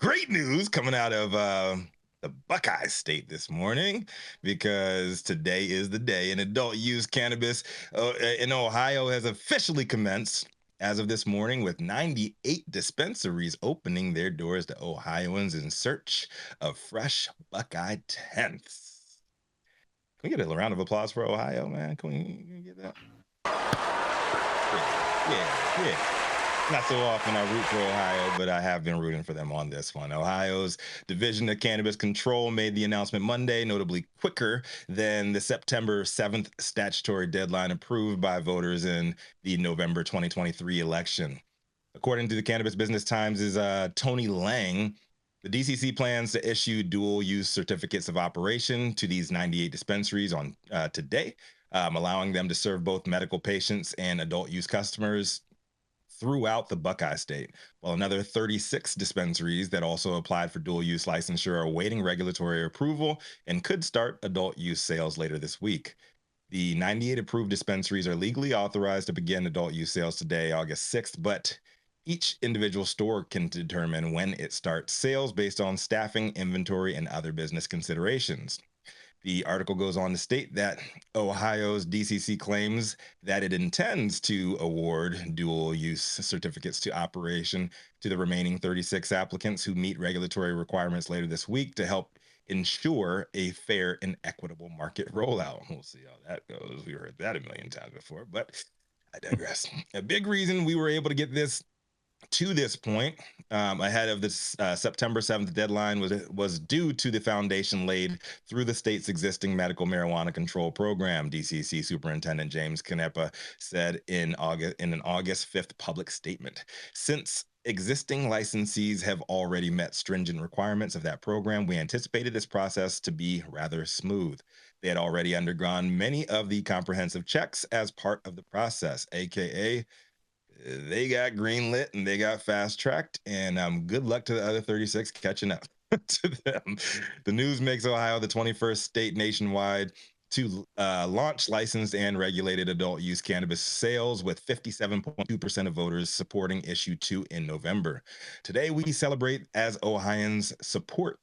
great news coming out of the Buckeye State this morning, because today is the day and adult use cannabis in Ohio has officially commenced as of this morning, with 98 dispensaries opening their doors to Ohioans in search of fresh Buckeye tenths. Can we get a round of applause for Ohio, man? Can we get that? Yeah. Not so often I root for Ohio, but I have been rooting for them on this one. Ohio's Division of Cannabis Control made the announcement Monday, notably quicker than the September 7th statutory deadline approved by voters in the November 2023 election. According to the Cannabis Business Times' Tony Lang, the DCC plans to issue dual use certificates of operation to these 98 dispensaries on today, allowing them to serve both medical patients and adult use customers throughout the Buckeye State, while another 36 dispensaries that also applied for dual use licensure are awaiting regulatory approval and could start adult use sales later this week. The 98 approved dispensaries are legally authorized to begin adult use sales today, August 6th, but each individual store can determine when it starts sales based on staffing, inventory, and other business considerations. The article goes on to state that Ohio's DCC claims that it intends to award dual use certificates to operation to the remaining 36 applicants who meet regulatory requirements later this week to help ensure a fair and equitable market rollout. We'll see how that goes. We heard that a million times before, but I digress. A big reason we were able to get this to this point ahead of this September 7th deadline was due to the foundation laid through the state's existing medical marijuana control program, DCC Superintendent James Canepa said in an August 5th public statement. Since existing licensees have already met stringent requirements of that program, we anticipated this process to be rather smooth. They had already undergone many of the comprehensive checks as part of the process, aka they got greenlit and they got fast tracked, and good luck to the other 36 catching up to them. The news makes Ohio the 21st state nationwide to launch licensed and regulated adult use cannabis sales, with 57.2% of voters supporting issue 2 in November. Today, we celebrate as Ohioans support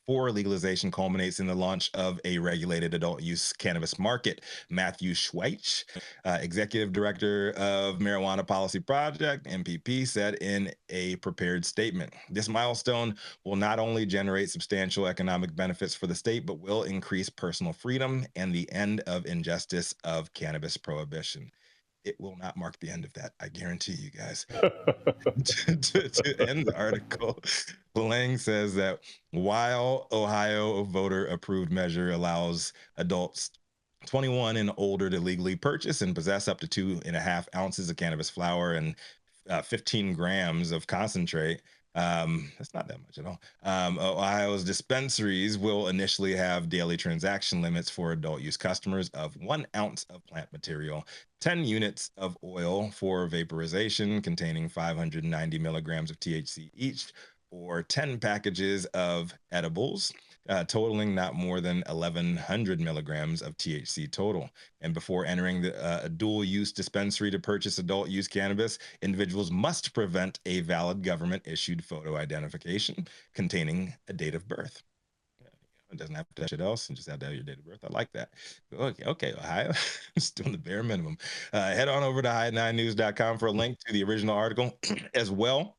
for legalization culminates in the launch of a regulated adult use cannabis market. Matthew Schweich, executive director of Marijuana Policy Project, MPP, said in a prepared statement, this milestone will not only generate substantial economic benefits for the state, but will increase personal freedom and the end of injustice of cannabis prohibition. It will not mark the end of that, I guarantee you guys. to end the article, Lang says that while Ohio voter approved measure allows adults 21 and older to legally purchase and possess up to 2.5 ounces of cannabis flower and 15 grams of concentrate, that's not that much at all. Ohio's dispensaries will initially have daily transaction limits for adult use customers of 1 ounce of plant material, 10 units of oil for vaporization containing 590 milligrams of THC each, or 10 packages of edibles, totaling not more than 1,100 milligrams of THC total. And before entering the dual use dispensary to purchase adult use cannabis, individuals must present a valid government issued photo identification containing a date of birth. It doesn't have to have shit else, and just have to have your date of birth. I like that. Okay, Ohio, just doing the bare minimum. Head on over to high9news.com for a link to the original article, as well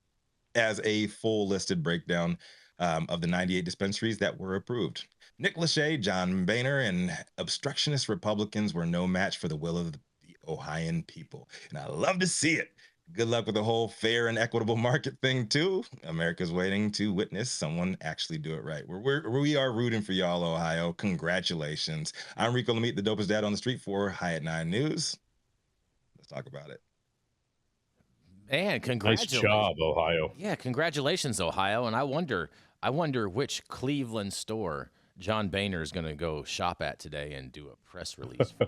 as a full listed breakdown of the 98 dispensaries that were approved. Nick Lachey, John Boehner, and obstructionist Republicans were no match for the will of the Ohioan people. And I love to see it. Good luck with the whole fair and equitable market thing, too. America's waiting to witness someone actually do it right. We are rooting for y'all, Ohio. Congratulations. I'm Rico Lamitte, the dopest dad on the street for High at 9 News. Let's talk about it. Man, Nice congratulations. job, Ohio. Yeah, congratulations, Ohio. And I wonder which Cleveland store John Boehner is going to go shop at today and do a press release from.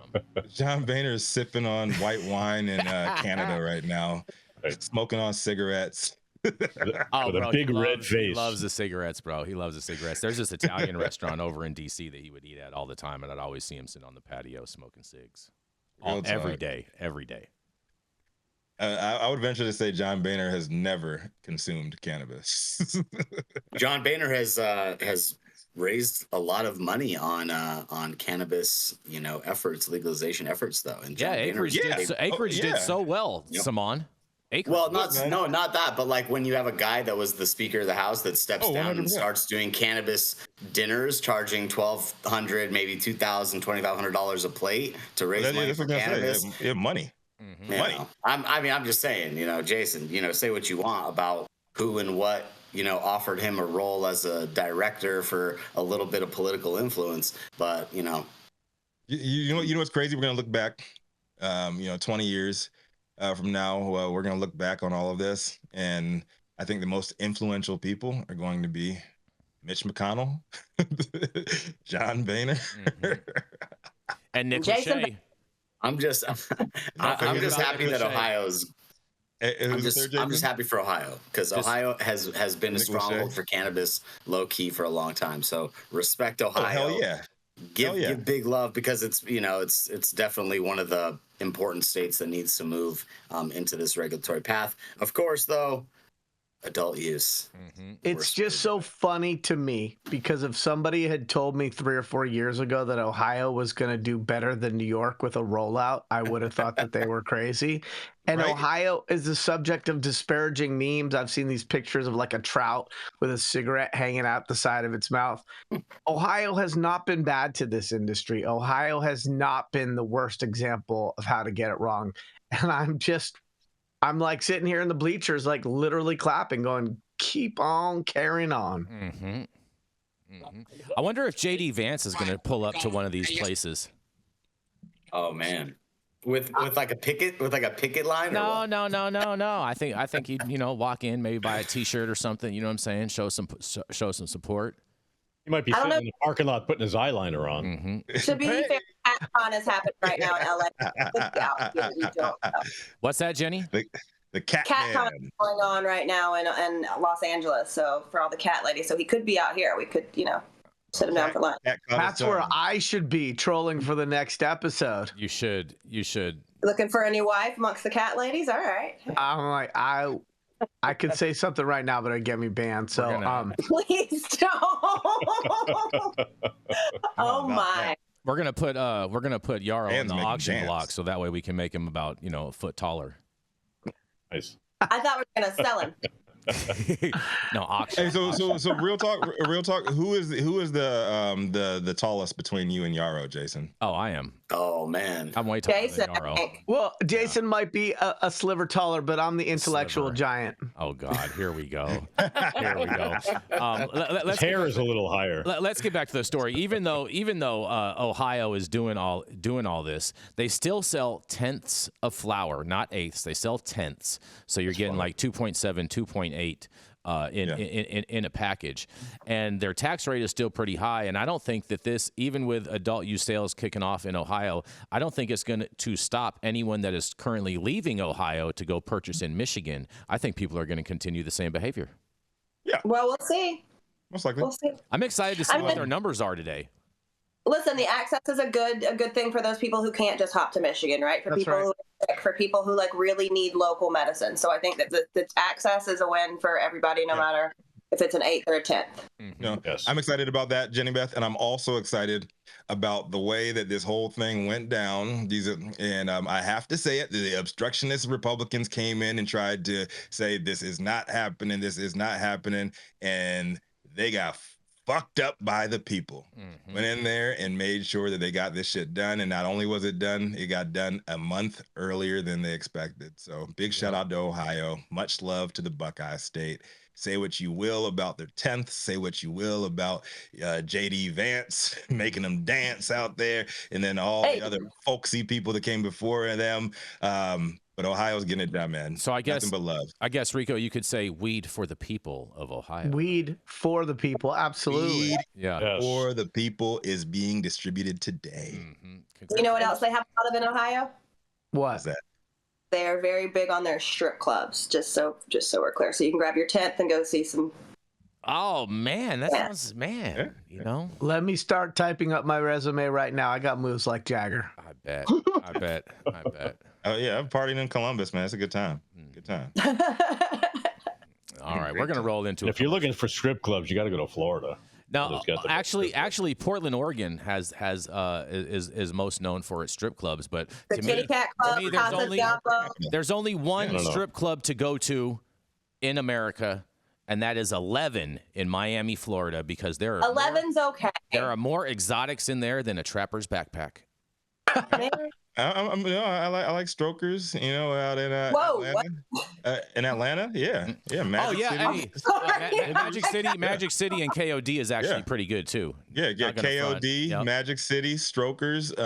John Boehner is sipping on white wine in Canada right now, Right. smoking on cigarettes. With a big red face. He loves the cigarettes, bro. He loves the cigarettes. There's this Italian restaurant over in D.C. that he would eat at all the time, and I'd always see him sitting on the patio smoking cigs. Every day. I would venture to say John Boehner has never consumed cannabis. John Boehner has raised a lot of money on cannabis, efforts, legalization efforts, though. And John Acreage did so well, Yep. Saman. Acreage. Well, not that, but like when you have a guy that was the Speaker of the House that steps down 100%. and starts doing cannabis dinners, charging $1,200, maybe $2,000, $2,500 a plate to raise money for cannabis. You have money. Mm-hmm. Money. I'm just saying, Jason, say what you want about who and what, offered him a role as a director for a little bit of political influence, but you know what's crazy? We're gonna look back, 20 years from now, we're gonna look back on all of this, and I think the most influential people are going to be Mitch McConnell, John Boehner, and Nick Jason. Lachey. I'm just happy that Ohio's. I'm just happy for Ohio because Ohio has been a stronghold for cannabis, low key, for a long time. So respect Ohio. Oh, hell yeah. Give big love because it's it's definitely one of the important states that needs to move into this regulatory path. Of course, though, adult use. It's just so funny to me because if somebody had told me 3 or 4 years ago that Ohio was going to do better than New York with a rollout, I would have thought that they were crazy. And Right. Ohio is the subject of disparaging memes. I've seen these pictures of like a trout with a cigarette hanging out the side of its mouth. Ohio has not been bad to this industry. Ohio has not been the worst example of how to get it wrong. And I'm like sitting here in the bleachers, like literally clapping, going, keep on carrying on. I wonder if JD Vance is going to pull up to one of these places. Oh man, with like a picket line. No. I think he'd walk in, maybe buy a T-shirt or something. You know what I'm saying? Show some support. He might be sitting in the parking lot putting his eyeliner on. To be fair, CatCon is happening right now in LA. What's that, Jenny? The cat CatCon man. is going on right now in Los Angeles. So for all the cat ladies, so he could be out here. We could, sit him down for lunch. That's where I should be trolling for the next episode. You should. Looking for a new wife amongst the cat ladies? All right. I'm like, I could say something right now, but it'd get me banned. So, Please don't. Oh my. We're gonna put Yarrow in Dan's the making auction dance. block, so that way we can make him about a foot taller. Nice. I thought we were gonna sell him. No auction. Hey, so real talk. Who is the tallest between you and Yarrow, Jason? Oh, I am. Oh man, I'm way taller Jason, than Yarrow. I think. well, Jason might be a sliver taller, but I'm the intellectual Sliver. giant. Oh God, here we go. His hair is a little higher. Let's get back to the story. Even though Ohio is doing all this, they still sell tenths of flour, not eighths. They sell tenths, so you're getting like 2.7, 2.8 in a package, and their tax rate is still pretty high. And I don't think that this, even with adult use sales kicking off in Ohio, I don't think it's going to stop anyone that is currently leaving Ohio to go purchase in Michigan. I think people are going to continue the same behavior. Well, we'll see. Most likely. We'll see. I'm excited to see what their numbers are today. Listen, the access is a good thing for those people who can't just hop to Michigan, right? For That's people right. who are sick, for people who like really need local medicine. So I think that the access is a win for everybody, no matter if it's an 8th or a 10th. Yes. I'm excited about that, Jenny Beth, and I'm also excited about the way that this whole thing went down. I have to say it: the obstructionist Republicans came in and tried to say this is not happening, and they got fucked up by the people. Went in there and made sure that they got this shit done, and not only was it done, it got done a month earlier than they expected. So big shout out to Ohio. Much love to the Buckeye State. Say what you will about their 10th. Say what you will about JD Vance making them dance out there, and then all the other folksy people that came before them. But Ohio's getting it done, man. So I guess nothing but love. I guess, Rico, you could say weed for the people of Ohio. Weed for the people, absolutely. Weed Yeah. for the people is being distributed today. You know what else they have a lot of in Ohio? What? What's that? They're very big on their strip clubs. Just so we're clear, so you can grab your 10th and go see some. Oh man, that sounds Let me start typing up my resume right now. I got moves like Jagger. I bet. Oh yeah, I've partied in Columbus, man. It's a good time. Good time. All right, we're gonna roll into. If you're looking for strip clubs, you got to go to Florida. No, actually, Portland, Oregon is most known for its strip clubs. But the Kitty Cat Club, there's only one strip club to go to in America, and that is 11 in Miami, Florida, because there are 11's okay. There are more exotics in there than a trapper's backpack. I like strokers, out in Atlanta. In Atlanta, yeah. Magic City, and KOD is actually pretty good too. Yeah, KOD, Magic City, strokers. Those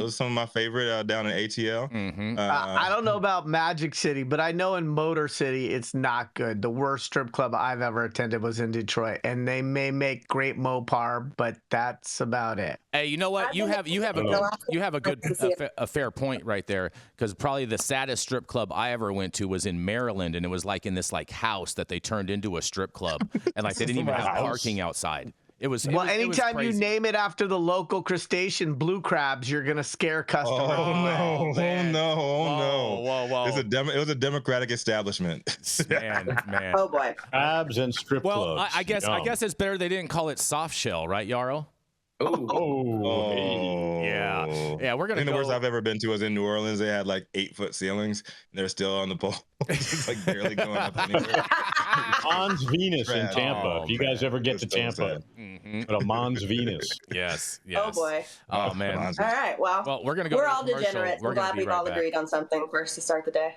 are some of my favorite down in ATL. I don't know about Magic City, but I know in Motor City it's not good. The worst strip club I've ever attended was in Detroit, and they may make great Mopar, but that's about it. Hey, you know what? You have a fair point right there, because probably the saddest strip club I ever went to was in Maryland, and it was like in this haus that they turned into a strip club, and they didn't even have parking outside. Anytime you name it after the local crustacean, blue crabs, you're gonna scare customers. Oh no! Whoa. It was a democratic establishment. man. Oh boy. Crabs and strip clubs. Well, I guess it's better they didn't call it soft shell, right, Yarrow? Yeah. We're gonna. I think the worst I've ever been to was in New Orleans. They had 8-foot ceilings. They're still on the pole, just barely going up anywhere. Mons Venus in Tampa. If you guys ever get to Tampa, go to Mons Venus. Yes. Oh boy. Oh man. All right. Well, we're gonna go. We're all degenerates. I'm glad we've all agreed on something first to start the day.